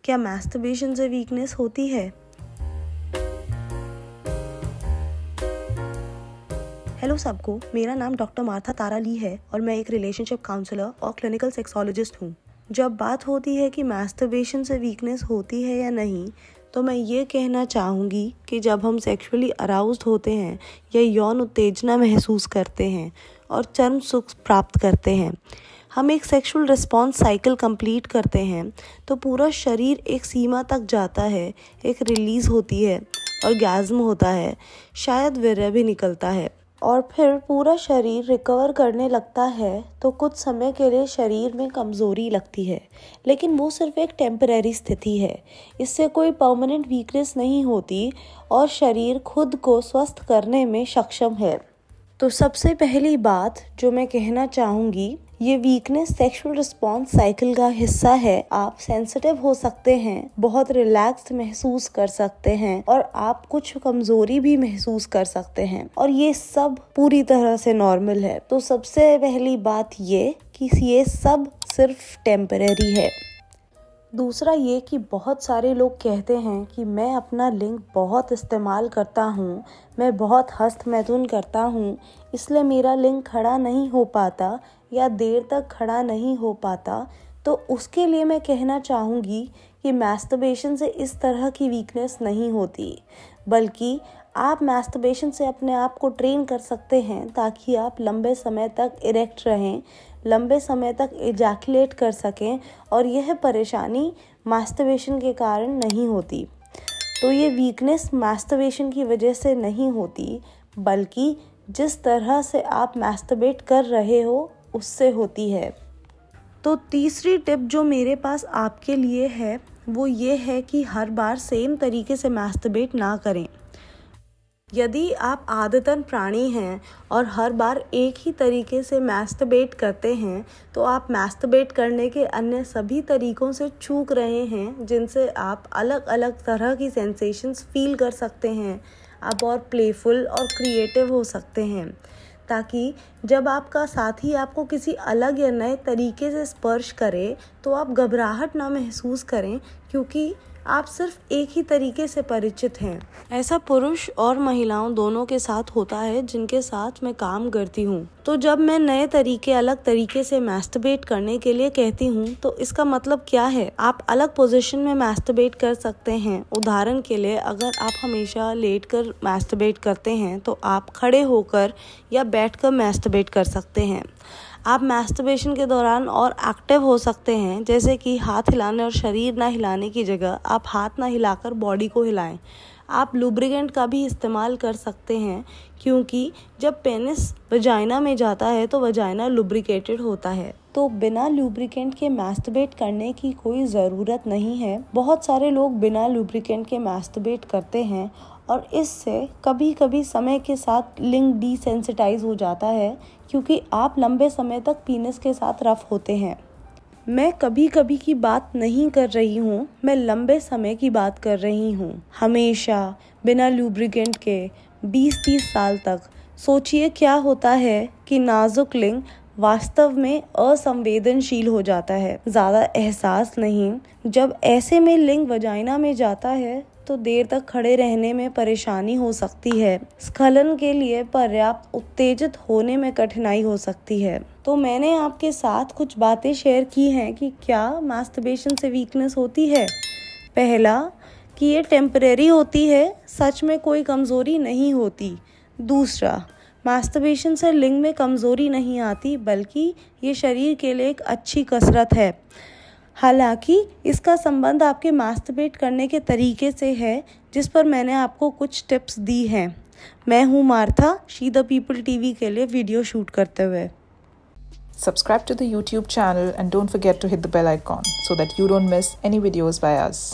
क्या मैस्टरबेशन से वीकनेस होती है? हेलो सबको, मेरा नाम डॉक्टर मार्था तारा ली है और मैं एक रिलेशनशिप काउंसलर और क्लिनिकल सेक्सोलॉजिस्ट हूँ। जब बात होती है कि मैस्टरबेशन से वीकनेस होती है या नहीं, तो मैं ये कहना चाहूँगी कि जब हम सेक्सुअली अराउज्ड होते हैं या यौन उत्तेजना महसूस करते हैं और चरम सुख प्राप्त करते हैं, हम एक सेक्सुअल रिस्पॉन्स साइकिल कंप्लीट करते हैं, तो पूरा शरीर एक सीमा तक जाता है, एक रिलीज़ होती है, ऑर्गेज़्म होता है, शायद वीर्य भी निकलता है और फिर पूरा शरीर रिकवर करने लगता है। तो कुछ समय के लिए शरीर में कमज़ोरी लगती है, लेकिन वो सिर्फ एक टेम्परेरी स्थिति है। इससे कोई परमानेंट वीकनेस नहीं होती और शरीर खुद को स्वस्थ करने में सक्षम है। तो सबसे पहली बात जो मैं कहना चाहूँगी, ये वीकनेस सेक्सुअल रिस्पॉन्स साइकिल का हिस्सा है। आप सेंसिटिव हो सकते हैं, बहुत रिलैक्स्ड महसूस कर सकते हैं और आप कुछ कमजोरी भी महसूस कर सकते हैं और ये सब पूरी तरह से नॉर्मल है। तो सबसे पहली बात ये कि ये सब सिर्फ टेम्परेरी है। दूसरा ये कि बहुत सारे लोग कहते हैं कि मैं अपना लिंग बहुत इस्तेमाल करता हूँ, मैं बहुत हस्तमैथुन करता हूँ, इसलिए मेरा लिंग खड़ा नहीं हो पाता या देर तक खड़ा नहीं हो पाता। तो उसके लिए मैं कहना चाहूँगी कि मैस्टरबेशन से इस तरह की वीकनेस नहीं होती, बल्कि आप मैस्टरबेशन से अपने आप को ट्रेन कर सकते हैं ताकि आप लंबे समय तक इरेक्ट रहें, लंबे समय तक एजैकुलेट कर सकें और यह परेशानी मैस्टरबेशन के कारण नहीं होती। तो ये वीकनेस मैस्टरबेशन की वजह से नहीं होती, बल्कि जिस तरह से आप मैस्टरबेट कर रहे हो उससे होती है। तो तीसरी टिप जो मेरे पास आपके लिए है वो ये है कि हर बार सेम तरीके से मैस्टरबेट ना करें। यदि आप आदतन प्राणी हैं और हर बार एक ही तरीके से मैस्टरबेट करते हैं, तो आप मैस्टरबेट करने के अन्य सभी तरीकों से चूक रहे हैं, जिनसे आप अलग अलग तरह की सेंसेशंस फील कर सकते हैं। आप और प्लेफुल और क्रिएटिव हो सकते हैं, ताकि जब आपका साथी आपको किसी अलग या नए तरीके से स्पर्श करे तो आप घबराहट ना महसूस करें, क्योंकि आप सिर्फ एक ही तरीके से परिचित हैं। ऐसा पुरुष और महिलाओं दोनों के साथ होता है जिनके साथ मैं काम करती हूँ। तो जब मैं नए तरीके अलग तरीके से मैस्टरबेट करने के लिए कहती हूँ, तो इसका मतलब क्या है? आप अलग पोजीशन में मैस्टरबेट कर सकते हैं। उदाहरण के लिए, अगर आप हमेशा लेटकर मैस्टरबेट करते हैं तो आप खड़े होकर या बैठकर मैस्टरबेट कर सकते हैं। आप मैस्टरबेशन के दौरान और एक्टिव हो सकते हैं, जैसे कि हाथ हिलाने और शरीर ना हिलाने की जगह आप हाथ ना हिलाकर बॉडी को हिलाएं। आप लुब्रिकेंट का भी इस्तेमाल कर सकते हैं, क्योंकि जब पेनिस वजाइना में जाता है तो वजाइना लुब्रिकेटेड होता है। तो बिना लुब्रिकेंट के मैस्टरबेट करने की कोई ज़रूरत नहीं है। बहुत सारे लोग बिना लुब्रिकेंट के मैस्टरबेट करते हैं और इससे कभी कभी समय के साथ लिंग डिसेंसिटाइज हो जाता है, क्योंकि आप लंबे समय तक पीनिस के साथ रफ होते हैं। मैं कभी कभी की बात नहीं कर रही हूँ, मैं लंबे समय की बात कर रही हूँ, हमेशा बिना लुब्रिकेंट के 20-30 साल तक। सोचिए क्या होता है कि नाजुक लिंग वास्तव में असंवेदनशील हो जाता है, ज़्यादा एहसास नहीं। जब ऐसे में लिंग वजाइना में जाता है तो देर तक खड़े रहने में परेशानी हो सकती है। स्खलन के लिए पर्याप्त उत्तेजित होने में कठिनाई हो सकती है। तो मैंने आपके साथ कुछ बातें शेयर की हैं कि क्या मैस्टरबेशन से वीकनेस होती है। पहला, कि ये टेम्परेरी होती है, सच में कोई कमज़ोरी नहीं होती। दूसरा, मैस्टरबेशन से लिंग में कमज़ोरी नहीं आती, बल्कि ये शरीर के लिए एक अच्छी कसरत है। हालांकि इसका संबंध आपके मैस्टरबेट करने के तरीके से है, जिस पर मैंने आपको कुछ टिप्स दी हैं। मैं हूँ Martha, she the people TV के लिए वीडियो शूट करते हुए। Subscribe to the YouTube channel and don't forget to hit the bell icon so that you don't miss any videos by us.